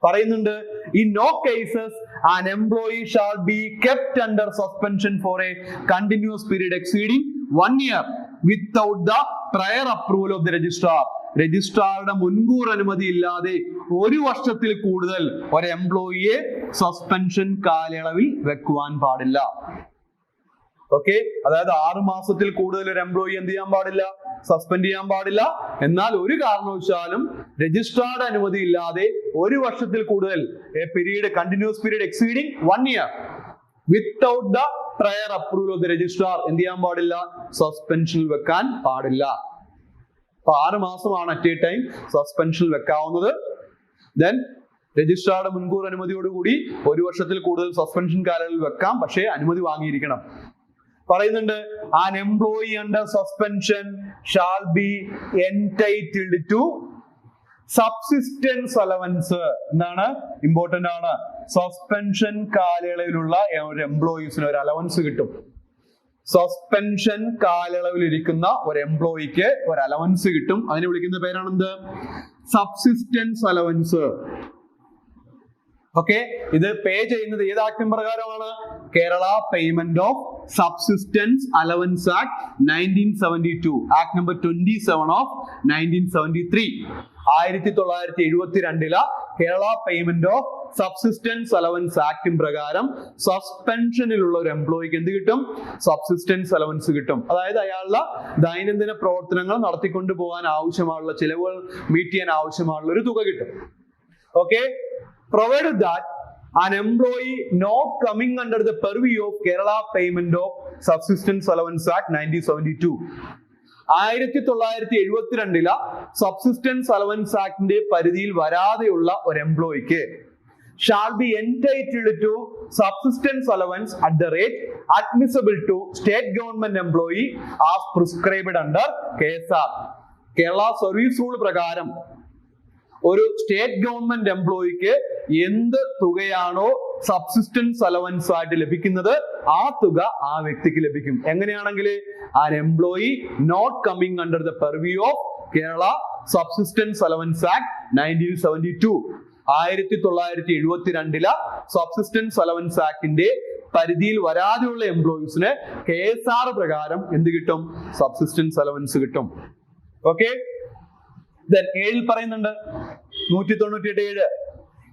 പറയുന്നുണ്ട്, in no cases an employee shall be kept under suspension for a continuous period exceeding 1 year without the prior approval of the registrar. രജിസ്ട്രാറുടെ മുൻകൂർ അനുമതി ഇല്ലാതെ 1 വർഷത്തിൽ കൂടുതൽ ഒരു എംപ്ലോയിയെ സസ്പെൻഷൻ കാലയളവിൽ വെക്കുവാൻ പാടില്ല. ഓക്കെ, അതായത് 6 മാസത്തിൽ കൂടുതൽ ഒരു എംപ്ലോയി എന്ത് ചെയ്യാൻ പാടില്ല? സസ്പെൻഡ് ചെയ്യാൻ പാടില്ല. എന്നാൽ ഒരു കാരണവശാലും രജിസ്ട്രാറുടെ അനുമതി ഇല്ലാതെ 1 വർഷത്തിൽ കൂടുതൽ continuous period exceeding 1 year without the prior approval of the registrar എന്ത് ചെയ്യാൻ പാടില്ല? സസ്പെൻഷനിൽ വെക്കാൻ പാടില്ല. അപ്പൊ 6 മാസമാണ് അറ്റ് എ ടൈം സസ്പെൻഷൻ വെക്കാവുന്നത്. ദെൻ രജിസ്ട്രാറുടെ മുൻകൂർ അനുമതിയോടുകൂടി 1 വർഷത്തിൽ കൂടുതൽ സസ്പെൻഷൻ കാലയളവിൽ വെക്കാം, പക്ഷേ അനുമതി വാങ്ങിയിരിക്കണം. പറയുന്നുണ്ട് an employee under suspension shall be entitled to subsistence allowance. എന്താണ് ഇമ്പോർട്ടന്റ് ആണ്, സസ്പെൻഷൻ കാലയളവിലുള്ള ഒരു എംപ്ലോയീസിന് ഒരു അലവൻസ് കിട്ടും. സസ്പെൻഷൻ കാലയളവിൽ ഇരിക്കുന്ന ഒരു എംപ്ലോയിക്ക് ഒരു അലവൻസ് കിട്ടും. അതിനെ വിളിക്കുന്ന പേരാണെന്ത്? Subsistence allowance. ഓക്കെ, ഇത് പേ ചെയ്യുന്നത് ഏത് ആക്ടിൻ പ്രകാരമാണ്? Kerala payment of subsistence allowance act 1972, act number 27 of 1973. 1972 Kerala payment of subsistence allowance actin പ്രകാരം സസ്പെൻഷനിലുള്ള ഒരു എംപ്ലോയിക്ക് എന്ത് കിട്ടും? സബ്സിസ്റ്റൻസ് അലവൻസ് കിട്ടും. അതായത് അയാളുടെ ദൈനംദിന പ്രവർത്തനങ്ങൾ നടത്തിക്കൊണ്ടു പോകാൻ ആവശ്യമായുള്ള ചിലവുകൾ മീറ്റ് ചെയ്യാൻ ആവശ്യമായുള്ള ഒരു തുക കിട്ടും. Okay, provided that an employee not coming under the purview of Kerala Payment of Subsistence Allowance Act 1972. 1972 subsistence allowance ആക്ടിന്റെ പരിധിയിൽ വരാതെയുള്ള ഒരു എംപ്ലോയിക്ക് shall be entitled to subsistence allowance at the rate admissible to state government employee as prescribed under KSR. Kerala service rule പ്രകാരം ഒരു state government എംപ്ലോയിക്ക് എന്ത് തുകയാണോ subsistence allowance ആയിട്ട് ലഭിക്കുന്നത് ആ തുക ആ വ്യക്തിക്ക് ലഭിക്കും. എങ്ങനെയാണെങ്കിൽ an employee not coming under the purview of Kerala subsistence allowance act 1972. 1972 subsistence allowance ആക്ടിന്റെ പരിധിയിൽ വരാതെയുള്ള എംപ്ലോയീസിന് KSR പ്രകാരം എന്ത് കിട്ടും? സബ്സിസ്റ്റൻസ് അലവൻസ് കിട്ടും. ഓക്കെ, പറയുന്നുണ്ട് 198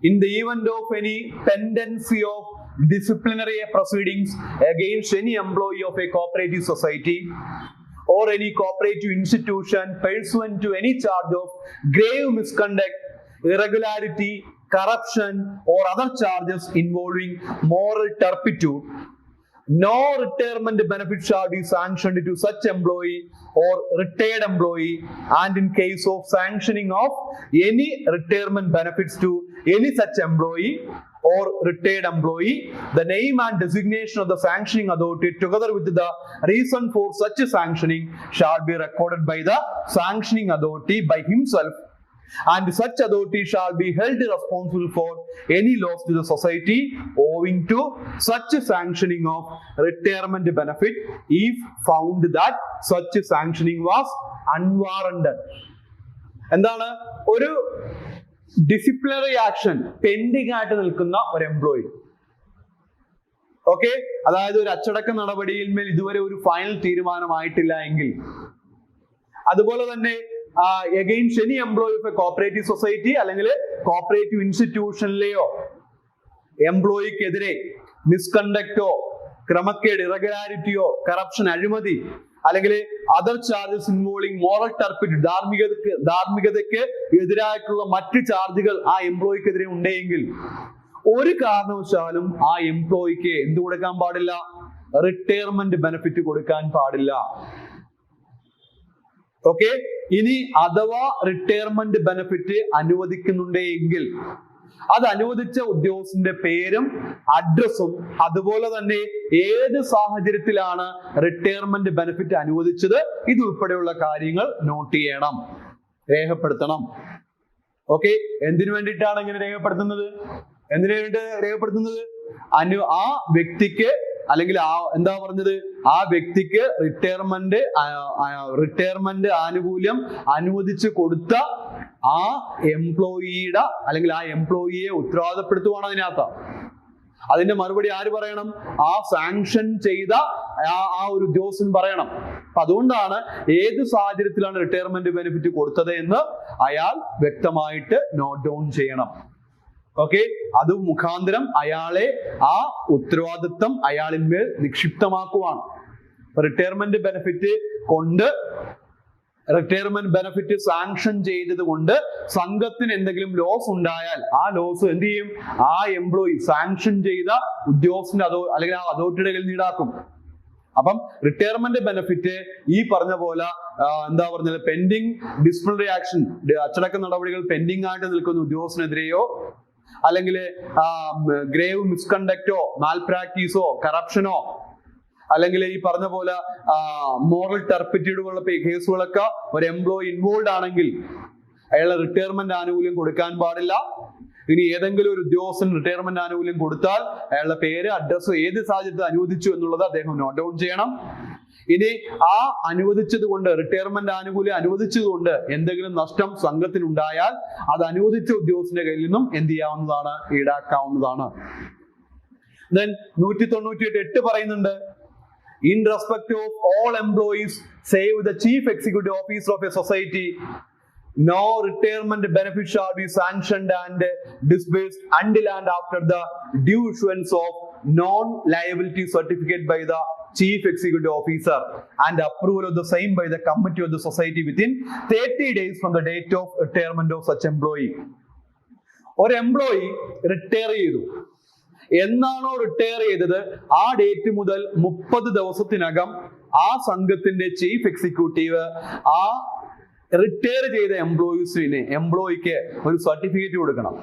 in the event of any tendency of disciplinary proceedings against any employee of a cooperative society or any cooperative institution pursuant to any charge of grave misconduct, irregularity, corruption or other charges involving moral turpitude, no retirement benefit shall be sanctioned to such employee or retired employee, and in case of sanctioning of any retirement benefits to any such employee or retired employee, the name and designation of the sanctioning authority together with the reason for such sanctioning shall be recorded by the sanctioning authority by himself, and such authority shall be held responsible for any loss to the society owing to such sanctioning of retirement benefit if found that such sanctioning was unwarranted. എന്താണ്? ഒരു disciplinary action pending ആയിട്ട് നിൽക്കുന്ന ഒരു employee, okay, അതായത് ഒരു അച്ചടക്ക നടപടിയിൽ മേൽ ഇതുവരെ ഒരു ഫൈനൽ തീരുമാനമായിട്ടില്ല എങ്കിൽ, അതുപോലെ തന്നെ against any employee of a cooperative society അല്ലെങ്കിൽ കോപ്പറേറ്റീവ് ഇൻസ്റ്റിറ്റ്യൂഷനിലെയോ എംപ്ലോയിക്കെതിരെ മിസ്കണ്ടക്റ്റോ ക്രമക്കേട് ഇറഗുലാരിറ്റിയോ കറപ്ഷൻ അഴിമതി അല്ലെങ്കിൽ അതർ ചാർജസ് ഇൻവോൾവിംഗ് മോറൽ ടർപ്പിഡ് ധാർമ്മികതയ്ക്ക് എതിരായിട്ടുള്ള മറ്റ് ചാർജുകൾ ആ എംപ്ലോയിക്കെതിരെ ഉണ്ടെങ്കിൽ ഒരു കാരണവശാലും ആ എംപ്ലോയിക്ക് എന്ത് കൊടുക്കാൻ പാടില്ല? റിട്ടയർമെന്റ് ബെനിഫിറ്റ് കൊടുക്കാൻ പാടില്ല. ഓക്കെ, ഇനി അഥവാ റിട്ടയർമെന്റ് ബെനിഫിറ്റ് അനുവദിക്കുന്നുണ്ടെങ്കിൽ അത് അനുവദിച്ച ഉദ്യോഗസ്ഥന്റെ പേരും അഡ്രസ്സും അതുപോലെ തന്നെ ഏത് സാഹചര്യത്തിലാണ് റിട്ടയർമെന്റ് ബെനിഫിറ്റ് അനുവദിച്ചത് ഇതുൾപ്പെടെയുള്ള കാര്യങ്ങൾ നോട്ട് ചെയ്യണം, രേഖപ്പെടുത്തണം. ഓക്കെ, എന്തിനു വേണ്ടിയിട്ടാണ് ഇങ്ങനെ രേഖപ്പെടുത്തുന്നത്? എന്തിനു വേണ്ടി രേഖപ്പെടുത്തുന്നത്? ആ വ്യക്തിക്ക് അല്ലെങ്കിൽ എന്താ പറഞ്ഞത്, ആ വ്യക്തിക്ക് റിട്ടയർമെന്റ് ആനുകൂല്യം അനുവദിച്ചു കൊടുത്ത ആ എംപ്ലോയിയുടെ അല്ലെങ്കിൽ ആ എംപ്ലോയിയെ ഉത്തരവാദപ്പെടുത്തുവാണ് അതിനകത്ത്. അതിന്റെ മറുപടി ആര് പറയണം? ആ സാങ്ഷൻ ചെയ്ത ആ ഒരു ഉദ്യോഗസ്ഥൻ പറയണം. അപ്പൊ അതുകൊണ്ടാണ് ഏത് സാഹചര്യത്തിലാണ് റിട്ടയർമെന്റ് ബെനിഫിറ്റ് കൊടുത്തത് എന്ന് അയാൾ വ്യക്തമായിട്ട് നോട്ട് ഡൗൺ ചെയ്യണം. ഓക്കെ, അത് മുഖാന്തരം അയാളെ ആ ഉത്തരവാദിത്വം അയാളിന്മേൽ നിക്ഷിപ്തമാക്കുവാണ്. റിട്ടയർമെന്റ് ബെനിഫിറ്റ് സാങ്ഷൻ ചെയ്തത് കൊണ്ട് സംഘത്തിന് എന്തെങ്കിലും ലോസ് ഉണ്ടായാൽ ആ ലോസ് എന്ത് ചെയ്യും? ആ എംപ്ലോയി സാങ്ഷൻ ചെയ്ത ഉദ്യോഗസ്ഥന്റെ അല്ലെങ്കിൽ ആ അതോറിറ്റിയുടെ കയ്യിൽ ഈടാക്കും. അപ്പം റിട്ടയർമെന്റ് ബെനിഫിറ്റ് ഈ പറഞ്ഞ പോലെ എന്താ പറഞ്ഞത്, പെൻഡിങ് ഡിസിപ്ലിനറി ആക്ഷൻ, അച്ചടക്ക നടപടികൾ പെൻഡിങ് ആയിട്ട് നിൽക്കുന്ന ഉദ്യോഗസ്ഥനെതിരെയോ അല്ലെങ്കിൽ ഗ്രേവ് മിസ്കണ്ടക്റ്റോ മാൽ പ്രാക്ടീസോ കറപ്ഷനോ അല്ലെങ്കിൽ ഈ പറഞ്ഞ പോലെ മോറൽ ടർപ്പിറ്റ്യൂഡ് പോലുള്ള കേസുകളൊക്കെ ഒരു എംപ്ലോയി ഇൻവോൾവ് ആണെങ്കിൽ അയാളെ റിട്ടയർമെന്റ് ആനുകൂല്യം കൊടുക്കാൻ പാടില്ല. ഇനി ഏതെങ്കിലും ഒരു ഉദ്യോഗസ്ഥൻ റിട്ടയർമെന്റ് ആനുകൂല്യം കൊടുത്താൽ അയാളുടെ പേര്, അഡ്രസ്സ്, ഏത് സാഹചര്യത്തിൽ അനുവദിച്ചു എന്നുള്ളത് അദ്ദേഹം നോട്ട് ഡൗൺ ചെയ്യണം. ഇനി ആ അനുവദിച്ചത് കൊണ്ട്, റിട്ടയർമെന്റ് ആനുകൂല്യം അനുവദിച്ചതുകൊണ്ട് എന്തെങ്കിലും നഷ്ടം സംഘത്തിനുണ്ടായാൽ അത് അനുവദിച്ച ഉദ്യോഗസ്ഥന്റെ കയ്യിൽ നിന്നും എന്ത് ചെയ്യാവുന്നതാണ്, ഈടാക്കാവുന്നതാണ്. Then 198 പറയുന്നുണ്ട്, in respect of all employees save the chief executive officer of a society, no retirement benefit shall be sanctioned and disbursed until and after the due issuance of non-liability certificate by the chief executive officer and approval of the same by the committee of the society within 30 days from the date of retirement of such employee. ഒരു employee retire ചെയ്തു, എന്നാണോ retire ചെയ്തത് ആ date മുതൽ 30 ദിവസത്തിനകം ആ സംഘത്തിന്റെ chief executive ആ റിട്ടയർ ചെയ്ത എംപ്ലോയിക്ക് ഒരു സർട്ടിഫിക്കറ്റ് കൊടുക്കണം.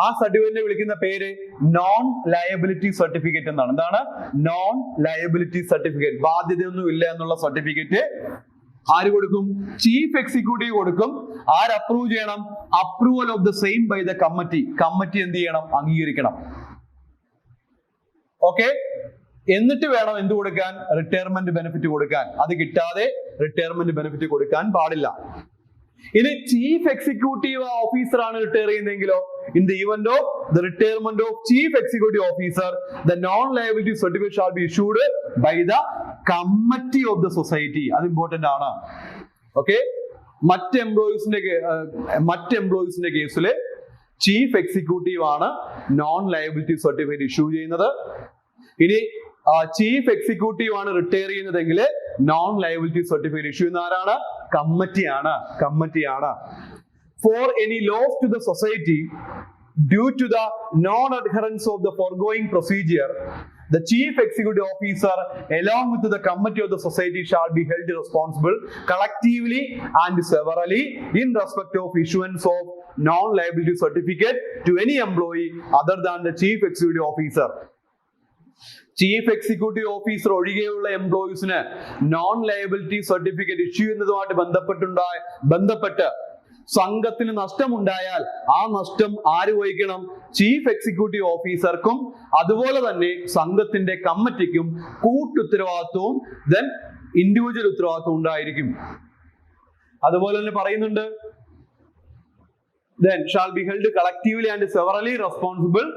ആ സർട്ടിഫിക്കറ്റിനെ വിളിക്കുന്ന പേര് നോൺ ലയബിലിറ്റി സർട്ടിഫിക്കറ്റ് എന്നാണ്. എന്താണ് നോൺ ലയബിലിറ്റി സർട്ടിഫിക്കറ്റ്? ബാധ്യതയൊന്നും ഇല്ല എന്നുള്ള സർട്ടിഫിക്കറ്റ് ആര് കൊടുക്കും? ചീഫ് എക്സിക്യൂട്ടീവ് കൊടുക്കും. ആര് അപ്രൂവ് ചെയ്യണം? Approval of the same by the committee. Committee എന്ത് ചെയ്യണം? അംഗീകരിക്കണം. ഓക്കെ, എന്നിട്ട് വേണം എന്ത് കൊടുക്കാൻ? റിട്ടയർമെന്റ് ബെനിഫിറ്റ് കൊടുക്കാൻ. അത് കിട്ടാതെ റിട്ടയർമെന്റ് ബെനിഫിറ്റ് കൊടുക്കാൻ പാടില്ല. ഇനി ചീഫ് എക്സിക്യൂട്ടീവ് ഓഫീസർ ആണ് റിട്ടയർ ചെയ്യുന്നതെങ്കിലോ, in the event of the retirement of chief executive officer the non liability certificate shall be issued by the committee of the society. അത് important ആണ്. ഓക്കെ, മറ്റ് എംപ്ലോയീസിന്റെ കേസിൽ ചീഫ് എക്സിക്യൂട്ടീവ് ആണ് non liability certificate issue ചെയ്യുന്നത്. ഇനി chief executive ആണ് retire ചെയ്യുന്നതെങ്കിൽ നോൺ ലയബിലിറ്റി സർട്ടിഫിക്കറ്റ് ഇഷ്യൂ ചെയ്യുന്ന ആരാണ്? കമ്മിറ്റിയാണ്. For any loss to the society due to the non adherence of the foregoing procedure, the chief executive officer along with the committee of the society shall be held responsible collectively and severally in respect of issuance of non-liability certificate to any employee other than the chief executive officer. Chief executive officer ഒഴികെയുള്ള എംപ്ലോയീസിന് non liability certificate issue ചെയ്യുന്നതുമായിട്ട് ബന്ധപ്പെട്ട് സംഘത്തിന് നഷ്ടമുണ്ടായാൽ ആ നഷ്ടം ആര് വഹിക്കണം? Chief executive ഓഫീസർക്കും അതുപോലെ തന്നെ സംഘത്തിന്റെ കമ്മിറ്റിക്കും കൂട്ടുത്തരവാദിത്വവും ദെൻ ഇൻഡിവിജ്വൽ ഉത്തരവാദിത്വം ഉണ്ടായിരിക്കും. അതുപോലെ തന്നെ പറയുന്നുണ്ട്, then shall be held collectively and severally responsible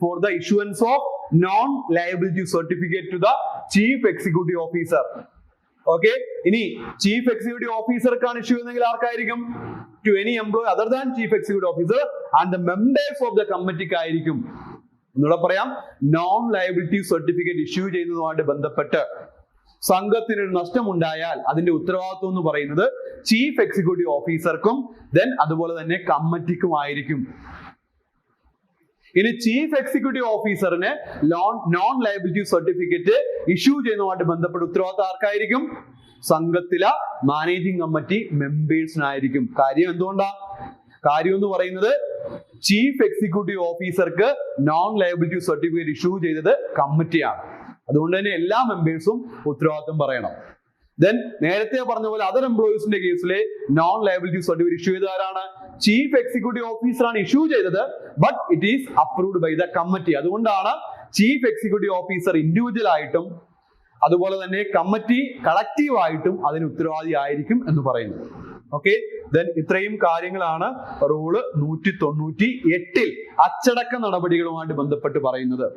for the issuance of non-liability certificate to the chief executive officer. Okay, ഇനി ചീഫ് എക്സിക്യൂട്ടീവ് ഓഫീസർക്കാണ് ഇഷ്യൂ ചെയ്യുന്നതെങ്കിൽ ആർക്കായിരിക്കും? To any employee other than chief executive officer and the members of the കമ്മിറ്റിക്കായിരിക്കും. എന്നൂടെ പറയാം, non liability certificate issue ചെയ്യുന്നതുമായിട്ട് ബന്ധപ്പെട്ട് സംഘത്തിന് നഷ്ടമുണ്ടായാൽ അതിന്റെ ഉത്തരവാദിത്വം എന്ന് പറയുന്നത് ചീഫ് എക്സിക്യൂട്ടീവ് ഓഫീസർക്കും ദെൻ അതുപോലെ തന്നെ കമ്മിറ്റിക്കുമായിരിക്കും. ഇനി ചീഫ് എക്സിക്യൂട്ടീവ് ഓഫീസറിന് നോൺ ലയബിലിറ്റി സർട്ടിഫിക്കറ്റ് ഇഷ്യൂ ചെയ്യുന്നതുമായിട്ട് ബന്ധപ്പെട്ട ഉത്തരവാദിത്വം ആർക്കായിരിക്കും? സംഘത്തിലെ മാനേജിംഗ് കമ്മിറ്റി മെമ്പേഴ്സിനായിരിക്കും. കാര്യം എന്തുകൊണ്ടാ? കാര്യം എന്ന് പറയുന്നത് ചീഫ് എക്സിക്യൂട്ടീവ് ഓഫീസർക്ക് നോൺ ലയബിലിറ്റി സർട്ടിഫിക്കറ്റ് ഇഷ്യൂ ചെയ്തത് കമ്മിറ്റിയാണ്. അതുകൊണ്ട് തന്നെ എല്ലാ മെമ്പേഴ്സും ഉത്തരവാദിത്വം പറയണം. ദെൻ നേരത്തെ പറഞ്ഞ പോലെ അതർ എംപ്ലോയീസിന്റെ കേസിലെ നോൺ ലയബിലിറ്റി സർട്ടിഫിക്കറ്റ് ഇഷ്യൂ ചെയ്ത ആരാണ്? ചീഫ് എക്സിക്യൂട്ടീവ് ഓഫീസർ ആണ് ഇഷ്യൂ ചെയ്തത്, but it is approved by the committee. അതുകൊണ്ടാണ് ചീഫ് എക്സിക്യൂട്ടീവ് ഓഫീസർ ഇൻഡിവിജ്വൽ ആയിട്ടും അതുപോലെ തന്നെ കമ്മിറ്റി കളക്റ്റീവ് ആയിട്ടും അതിന് ഉത്തരവാദി ആയിരിക്കും എന്ന് പറയുന്നത്. ഓക്കെ, ദെൻ ഇത്രയും കാര്യങ്ങളാണ് റൂള് 198 അച്ചടക്ക നടപടികളുമായിട്ട് ബന്ധപ്പെട്ട് പറയുന്നത്.